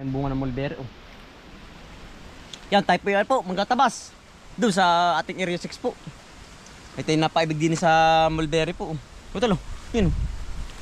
Ang bunga ng mulberry. Oh. Yan, type yan po, magkatabas. Doon sa ating area 6 po. Ito yung napaibig din sa mulberry po. Ito lo, yun.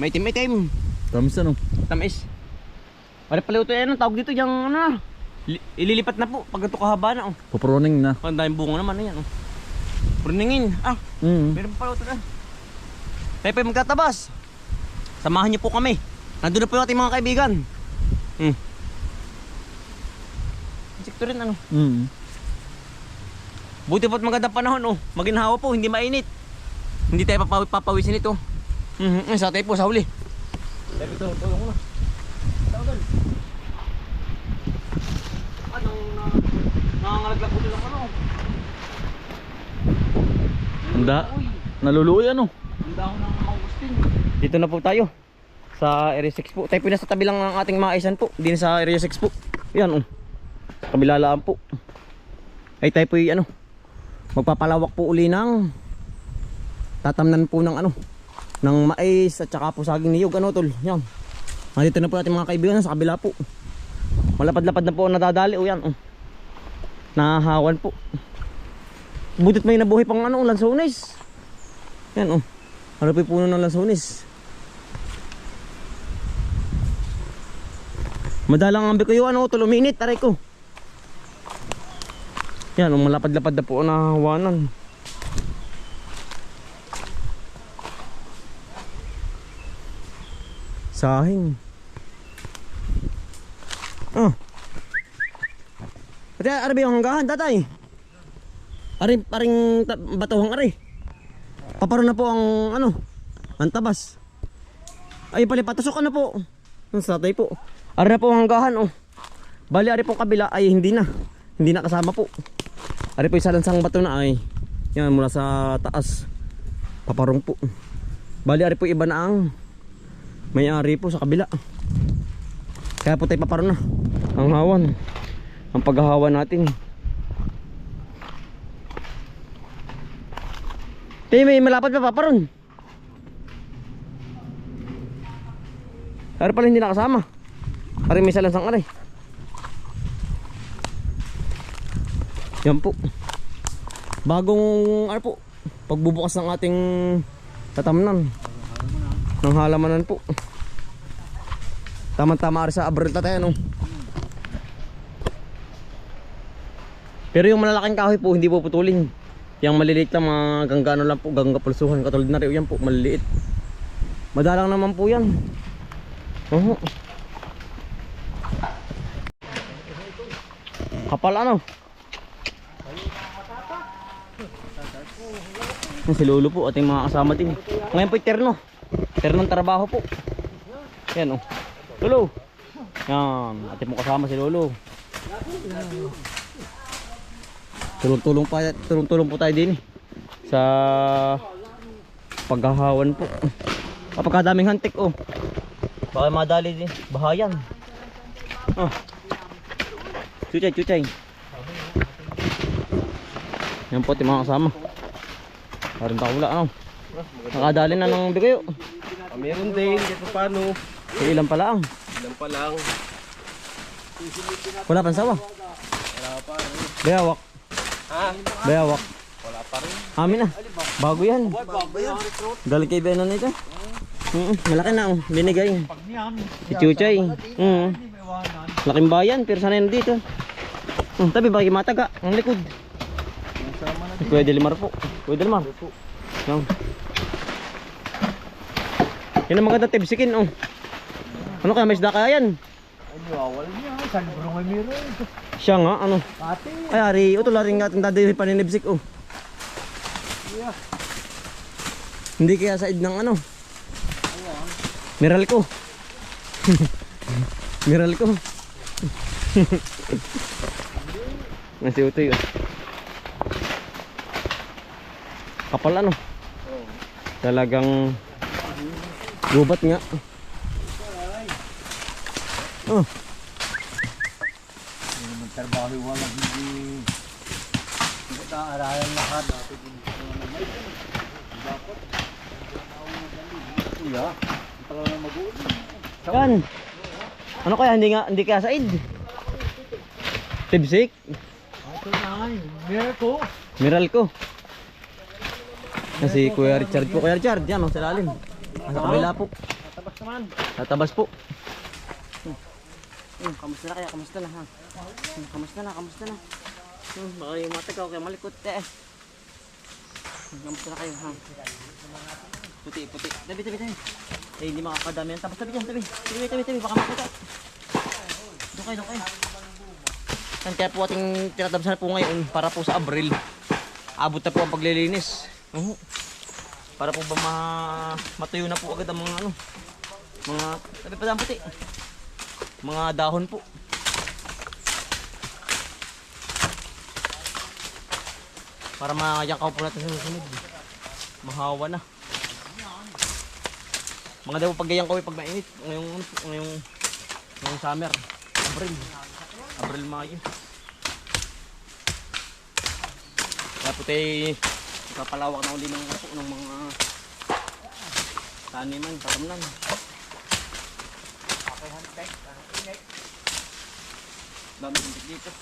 May itim-itim. Tamis ano? Tamis. Wala pala ito yan, tawag dito yung ano. Ililipat na po pag ito kahaba na. Oh. Puproning na. Ang daming bunga naman yan. Oh. Purningin. Meron pa pala ito na. Tayo po magkatabas. Samahan niyo po kami. Nandun na po yung ating mga kaibigan. Insekto rin ano. Buti po't magandang panahon oh. Maginhawa po, hindi mainit. Hindi tayo papawisin ito. Sa tayo po sa huli. Tayo po tulong mo na. Nangangalaglag po lang ano. Handa. Naluluoy ano? Handa ako ng mangustin. Dito na po tayo. Sa area 6 po. Tayo po na sa tabi lang ng ating maisan po. Din sa area 6 po. Yan oh. Kabilalaan po. Ay tayo po ano. Magpapalawak po uli ng tatamnan po ng ano. Ng mais at saka po saging niyog ano tol. Yan. Nandito na po natin mga kaibigan sa kabila po. Malapad-lapad na po ang nadadali o yan oh. Nahahawan po. Butit may nabuhay pang ano, lansones. Yan oh. Ano po yung puno ng lansones. Madalang ang bikoy ano, tuluminit, taray ko. Yan, malapad-lapad na po ang nahahawanan. Sahing. Oh. Pati arabi yung hanggahan, tatay. Paring batuhang ari. Paparo na po ang ano, ang tabas. Ay pala patusok na po. Ang satay po. Ari na po ang hanggahan oh. Bali ari po kabila ay hindi na. Hindi na kasama po. Ari po isa lansang bato na ay. Yan mula sa taas. Paparong po. Bali ari po iba na ang may-ari po sa kabila. Kaya po tayo paparo na. Ang hawan. Ang paghahawan natin. Tayo may malapad pa paparon. Ari pala hindi nakasama. Ari may salansang aray. Yan po. Bagong ano po, pagbubukas ng ating tatamnan ng halamanan po. Tama-tama ari sa abril tayo no. Pero yung malalaking kahoy po hindi po putulin. Yang maliliit lang mga ganggano lang po, ganggapulsuhan katulad na rin yan po, maliliit. Madalang naman po yan. Kapal ano? Si Lolo po ating mga kasama din. Ngayon po terno. Ternong trabaho po. Yan oh. Lolo. Yan, ating mo kasama si Lolo. Tulong-tulong po tayo din sa paghahawan po. Kapagkadaming hantik oh. Baka madali din bahayan. Oh. Chuchay. Yan po ating mga kasama. Parang takula ano. Nakadali na ng bigayo. Meron din, kahit paano. Ilan pa lang. Wala pang sawa. Wala pa rin. Bayawak. Ha? Bayawak. Wala pa rin. Amin na. Bago yan. Galing kay Benon ito. Malaki na oh. Binigay. Si Chuchay. Laking bayan. Pero sana yun dito. Tabi bagi mataga. Ang likod. Pwede limar po. Pwede limar. Yan. Yan ang maganda tibsikin oh. Ano kaya may isda kaya yan? Ay, niwawal niya. Saan bro nga meron? Siya nga ano. Ate. Ay ari. Ito laring ating dadali paninibsik oh. Yeah. Hindi kaya said ng ano. Miral ko. Miral ko. Nasi utoy oh. Kapal ano. Talagang gubat nga. Oh. Magtrabaho wala hindi. Hindi ka aralan lahat dati din. Dapat. Kuya, ito lang mag-uuli. Yan. Ano kaya hindi kaya said? Tibsik? Ito na, Mirko. Miral ko. Kasi Kuya Richard po. Kuya Richard, yan sa lalim. Nasa kabila po. Tatabas naman. Tatabas po. Kamusta na kaya? Kamusta na ha? Kamusta na? Baka yung mata ko kaya malikot eh. Kamusta na kayo ha? Puti. Tabi. Eh hindi makakadami yan. Tapos tabi dyan, tabi. Baka makita. Doon kayo. Yan, kaya po ating tinatabasan po ngayon para po sa Abril. Abot na po ang paglilinis. Para po ba matuyo na po agad ang mga mga tabi pa dyan puti. Mga dahon po. Para mayakaw po natin sa susunod. Mahawa na. Mga daw pag ganyan kawin pag mainit. Ngayong summer. Abril, Mayo. Kaya po tayo papalawak na uli ng mga taniman, patamnan. Dami ng dito.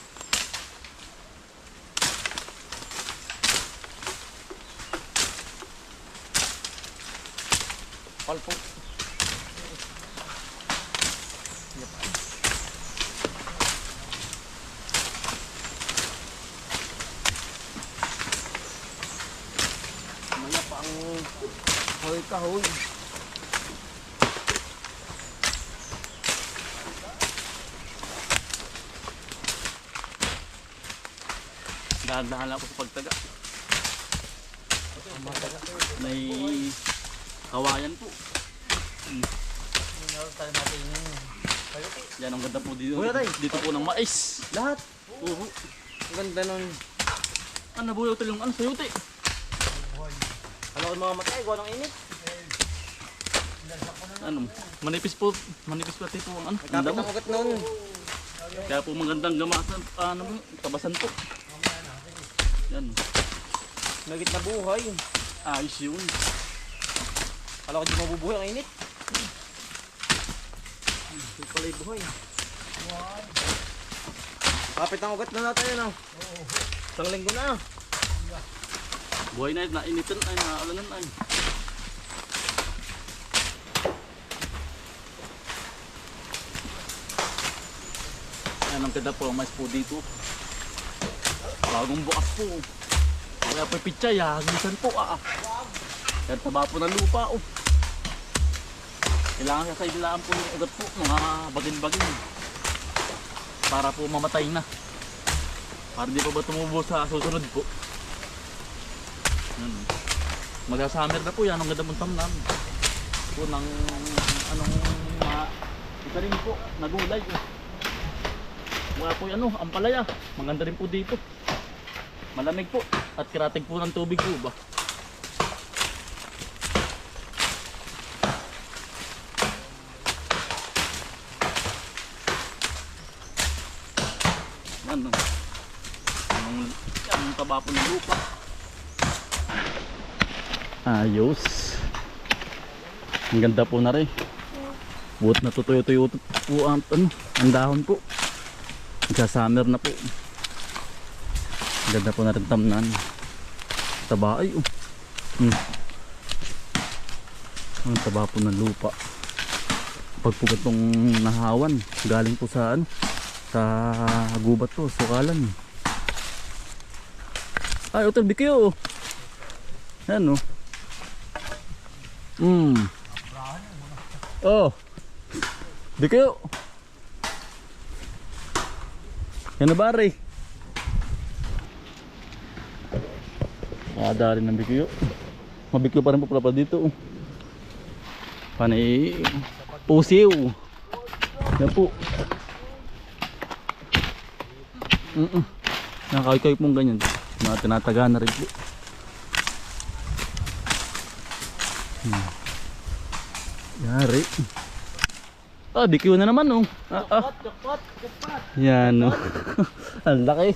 Palpo. Maya pa ang kahoy. Dahan-dahan lang ako sa pagtaga. May kawayan po. Yan ang ganda po dito. Dito po ng mais. Lahat. Oo. Ang ganda nun. Ano buhay ito yung sayuti? Ano ko mga matay, gawa ng init. Manipis pati po ang Kapit ang ugat nun. Kaya po magandang gamasan, tabasan po. Yan. Nagit na buhay. Ayos yun. Kala ko di mabubuhay ang init. Hindi pala yung buhay. Kapit ang ugat na natin yun. Isang linggo na. Buhay na nainitan ay naalanan ay. Yan ang ganda po ang mais po dito. Bagong bukas po. Kaya po pichay, hagisan po Kaya taba po ng lupa Kailangan sa ilaan po yung ugat po, mga bagin-bagin. Para po mamatay na. Para di pa ba tumubo sa susunod po. Mag-summer na po yan, ang ganda mong tamnan. Po ng ito rin po, nagulay Mga po yung ampalaya. Maganda rin po dito. Malamig po at kiratig po ng tubig po ba. Yan ang taba po ng lupa. Ayos. Ang ganda po na rin. Buot na tutuyo-tuyo po ang dahon po. Summer na po. Ang ganda po na rin tamnan. Taba ay ang taba po ng lupa. Pagpugat pong nahawan galing po sa sa gubat po, sukalan. Ay, Otel Bikyo. Yan Oh. Bikyo. Yan na bari. Dali ng bikyo. Mabikyo pa rin po pala dito. Panay pusiw. Yan po. Nakakay pong ganyan. Tinataga na rin po. Yari. Bikyo na naman Jackpot. Yan Ang laki.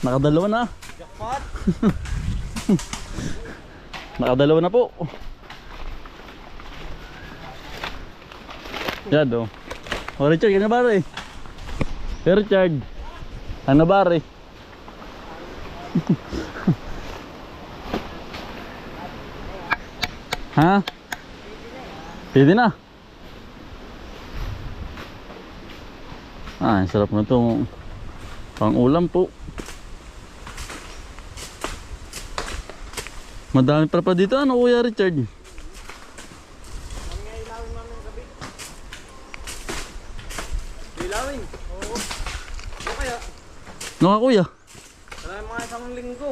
Nakadalawa na. Jackpot. Nakadalawa na po. Yan o. Oh, Richard, yan na bare. Richard. Ano bare? Ha? Pwede na. Ah, ang sarap na ito. Pang ulam po. Madami pa dito. Ano Kuya Richard? Bilawin. Oo. Ano kaya? Ano ka Kuya? Wala mga isang linggo.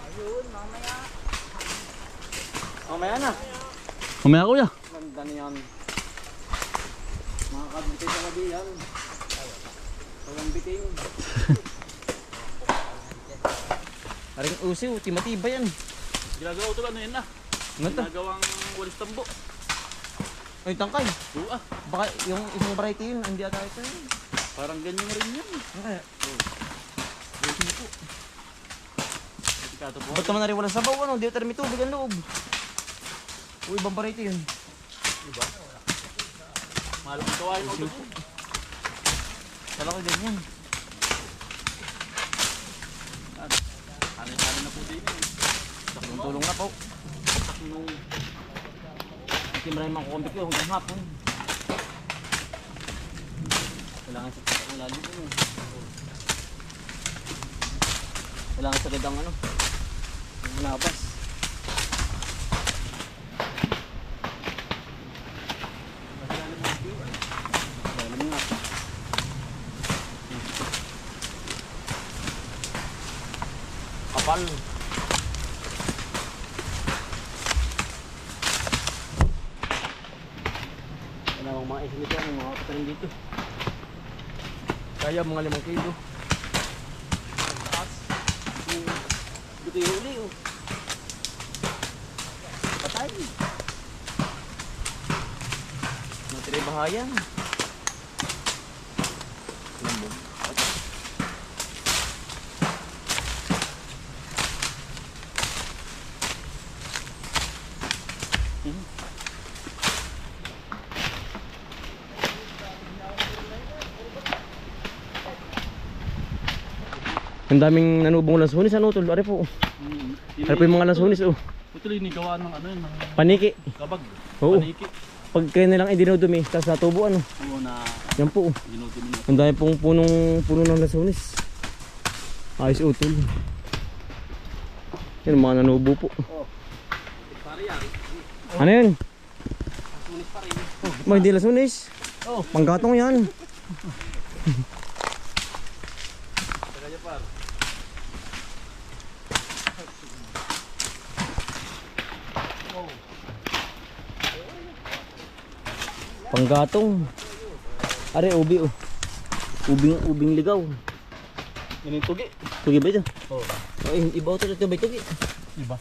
Ayun, mamaya. Mamaya na. Mamaya Kuya. Ganda niyan. Mga kabiti sa kabihan. Walang biting. Aring usiw, timatiba yan. Ginagawa ito ano yun na. Ano to? Ginagawang walis tambo. Ay, tangkay. Oo ah. Baka yung isang variety yun, hindi ata ito yun. Parang ganyan rin yan. Ano kaya? Ganyan po. Ikato po. Ba't naman na rin walang sabaw, ano? Di ata may tubig ang loob. O ibang variety yun. Diba? Mahal ang kawain mo ito. Kala ko din yan. Hanin-hanin na po din eh. Tulong na po. Nung Hindi maraming mga kukumbik yun hanggang hapon. Kailangan sa ang lalim yun. Kailangan sa gadang ano. Yung labas. Lalim nga. Kapal. Kailangan mga isin nito, ang mga patalim dito. Kaya mga 5 kilo. Ang taas. Dito yung uli oh. Patay. Matiri bahayan. Lamog. Ang daming nanubong lansunis, ano tol? Ari po. Ari po yung mga lansunis oh. ito yung gawa ng ano yun, ng Paniki. kabag. Oo. Paniki. Pag kayo nilang idinudumi, tapos natubo ano. Oo na Yan po oh. ginudumi na. Ang dami pong puno ng lansunis. Ayos utol. Yan mga nanubo po. Pare yan. Ano yun? Sulit pa rin. Mga hindi lansunis. Oh. Panggatong yan. Tagaya par. Panggatong. Are ubi oh. Ubing ligaw. Yan yung tugi. Tugi ba ito? Oo. Ay, iba ito ba tugi? Iba.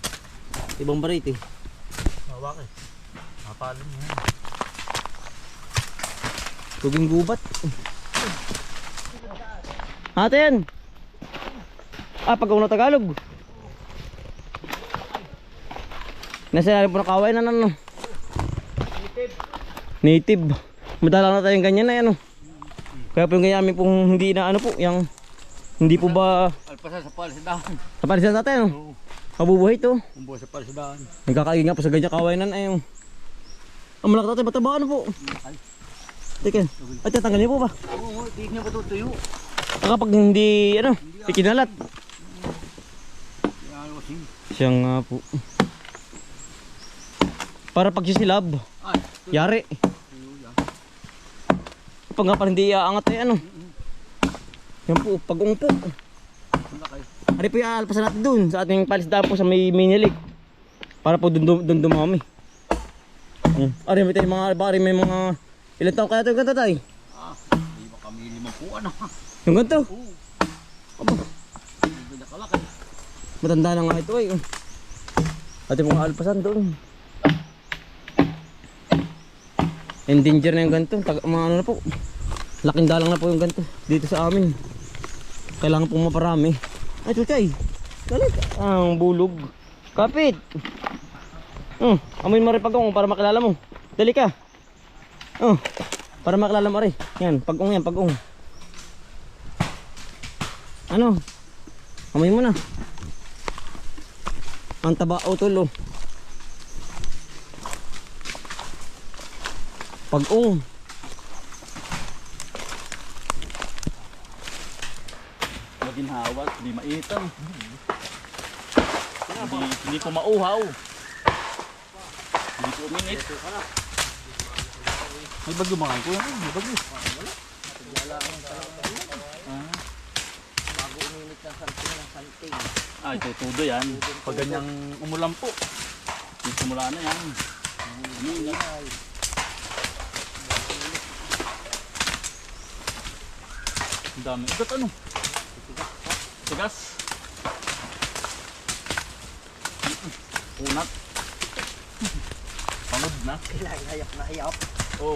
Ibang variety. Hawak eh. Mapalin mo yan. Tuging gubat. Ate yan. Pag na Tagalog. Nasa narin po na kaway na ano. Native. Madalang na tayong ganyan na ano. Kaya po yung ganyan pong hindi na ano po. Yung hindi po ba Alpasa sa palisidahan. sa palisan natin ano. Oo. Mabubuhay to. Umbo sa palisidahan. Nagkakain nga po sa ganyan kaway na ayun. Ang malaki tatay mataba ano po. Teka. At tatanggal niyo po ba? Oo, tignan niya ba ito tuyo? Kapag hindi ano, ikinalat. Yan o sing. Siya nga po. Para pag sisilab, Ay, yari. tuyo yan. Pag nga parang hindi aangat ay ano. Yan po, pag-ungpo. Ang laki. Ari po yung alpasan natin dun sa ating palisdaan po sa may minilik. Para po dun dumami. Ari may tayo may mga ilan taon kaya ito yung ganito tayo? Hindi ba kami 5 ano? Yung ganito? Oo. Aba, Hindi na kalaki. matanda na nga ito ay. Ating mga alpasan doon. Endanger na yung ganito. Mga ano na po. Laking dalang na po yung ganito. Dito sa amin. Kailangan pong maparami. Ay, chuchay. Galit. Ang bulog. Kapit. Amoy mo rin pagkong para makilala mo. Dali ka. Para makilala mo rin. Yan, pag-ung yan, pag-ung. Ano? Amoy mo na. Ang taba o tulo. Pag-ung. Maginhawa, hindi maitam. Hindi ko mauhaw. Hindi ko uminit. May bagyo mga ko yan. May bagyo. Bago uminit ng santing. Ah, ito tudo yan. Pag ganyang umulan po. Simula na yan. Uminit. Ang dami. Ikat ano? Tigas. Unat. Pangod na. Hayap na hayap. Oh.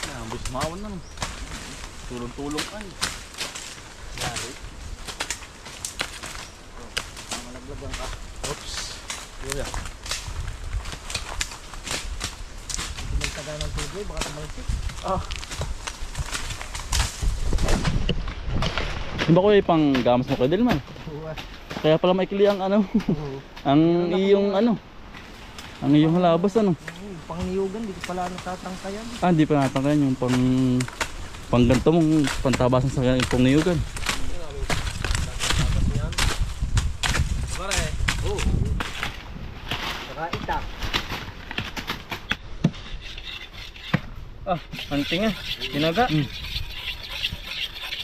Ambos mawan na no. Tulong-tulong ay. Dari. Malaglagan ka. Oops. Kuya. Hindi magtaga ng tubig, baka tumalsik. Di ba kuya pang gamas mo kay Delman? Kaya pala maikli ang ano. Ang iyong ano. Ang iyong halabas ano. Pangniyugan, di ko pala natatangkayan. Ah, hindi pa natangkayan yung pang ganito mong pantabasan sa pang niyugan. Pare. Oo. Saka itak. Ah, anting ah. Tinaga.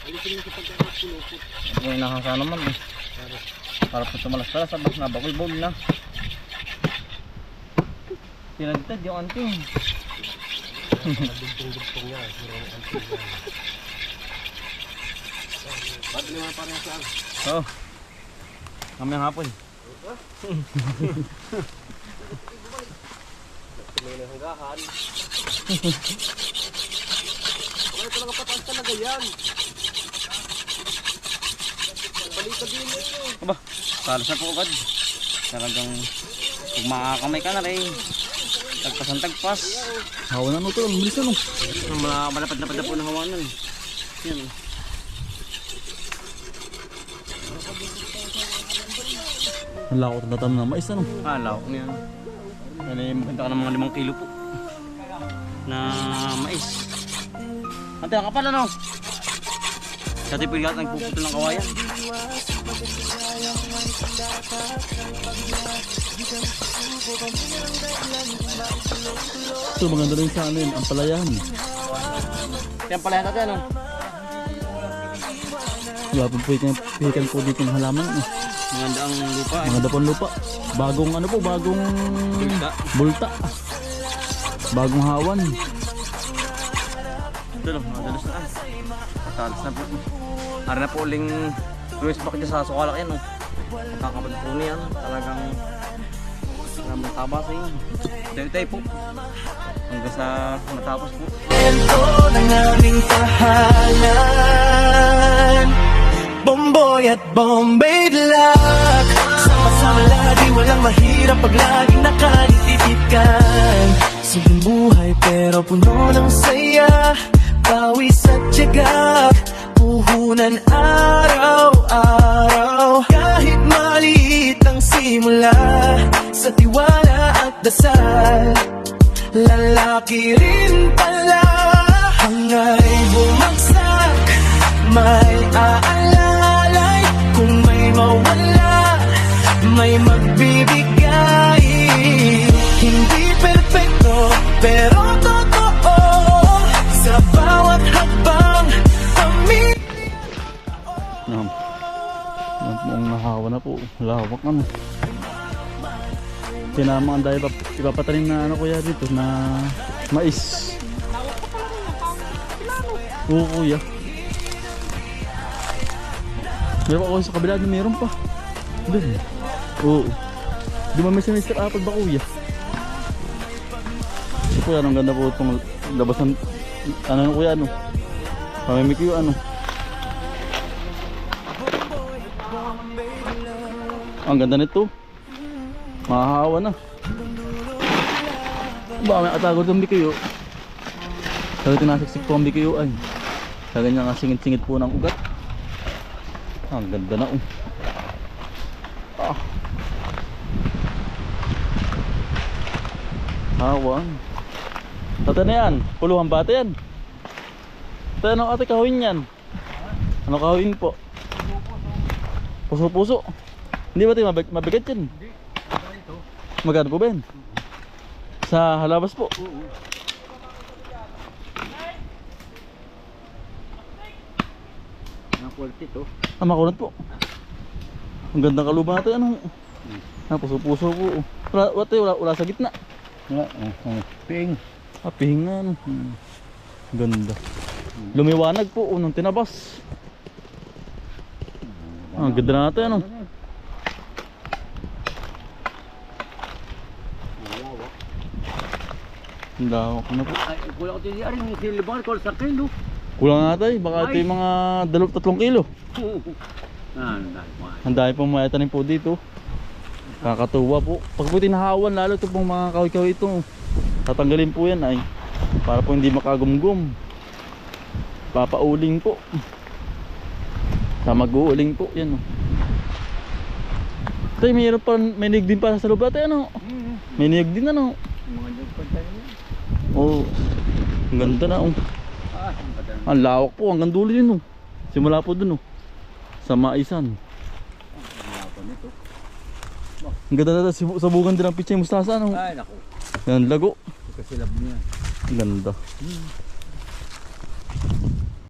Alisin mo sa pagkakakulupot. May nakasa naman eh. Para po tumalas-talas sabak na bakul-bol na. Tinagtad yung anting. Dugtong-dugtong niya. Ba't naman parang saan? Oo. Kamayang hapon. Tumay na hanggahan. Wala talaga pataas talaga yan. Baliktad din yun. Aba, talas na po agad. Talagang pag makakamay ka na rin. Tagpas ang tagpas. Hawa na no to, ang bilis ano. Malapad-lapad na po ng hawanan. Yan. Ang lakot na tam na mais ano. Alaw ko yan. Yan ay maganda ka ng mga 5 kilo po. Na mais. Ante, ang kapal ano? Dati po lahat nagpuputol ng kawayan. Ito maganda rin sa ano yun, ang palayan. Yan pala yan natin ano? Wala po pihikan po dito ng halaman. Maganda ang lupa eh. Mga dapon lupa. Bagong ano po, bagong Bulta. bulta. Bagong hawan. Ito lang, madalas na. Patalas na po. Hari na po uling Luis Back dyan sa Sukalak yan oh. Kakapad po niyan. Talagang maraming tabas eh. Tayo-tayo po. Hanggang sa matapos po. Ito ng aming tahanan, Bomboy at Bombay Black. Sama-sama lagi, walang mahirap pag laging nakalitipikan. Simpleng buhay pero puno ng saya, pawis at tiyaga, puhunan araw-araw. Kahit maliit ang simula, sa tiwala at dasal, lalaki rin pala. Hanga'y bumagsak, may aalalay. Kung may mawala, may magbibigay. Hindi perfecto, pero totoo. Sa bawat hakbang, kami. Yan. Yan po ang nahawa na po. Lawak naman. Sinama ang dahil ipapatanim na ano kuya dito na mais. Oo kuya. Meron ako sa kabila din, meron pa. Doon. Oo. Di ba may semester apple ba kuya? Ito kuya, ang ganda po itong labas ng ano kuya ano. Mamimik yung ano. Ang ganda nito. Mahahawa na. Ba, may atago itong bikiyo. Sabi tinasiksik po ang bikiyo ay. Sa ganyan nga singit-singit po ng ugat. Ang ganda na oh. Ah. Hawang. Tata na yan. Puluhan bata yan. Tata ano ate kahawin yan? Ano kahawin po? Puso-puso. Hindi ba tayo mabigat yan? Magkano po ba yan? Sa halabas po? Quality to. Ah, makunat po. Ang gandang kaluban natin. Ano? Ah, puso-puso po. Wala sa gitna. Ping. Ah, pihing nga. Ano? Ganda. Lumiwanag po. Unang tinabas. Ah, ang ganda natin. Ano? Ang lawak na po. Ay, kulang ko din aring silibang ko sa kilo. Kulang nga tayo. Baka ito yung mga 2-3 kilo. Ang dami pong mayatanim po dito. Kakatuwa po. Pag po tinahawan lalo ito pong mga kahoy-kahoy ito. Tatanggalin po yan ay. Para po hindi makagumgum. Papauling po. Sa mag-uuling po. Yan o. Tay, mayroon pa, may niyog din para sa loob natin ano. May niyog din ano. Mga nagpantay niya. Oo. Ang ganda na oh. Ang lawak po, hanggang dulo yun oh. Simula po dun oh. Sa maisan. Ang ganda na sabugan din ang pichay mustasa ano. Ay, naku. Yan, lago. Kasi labo niya. Ang ganda.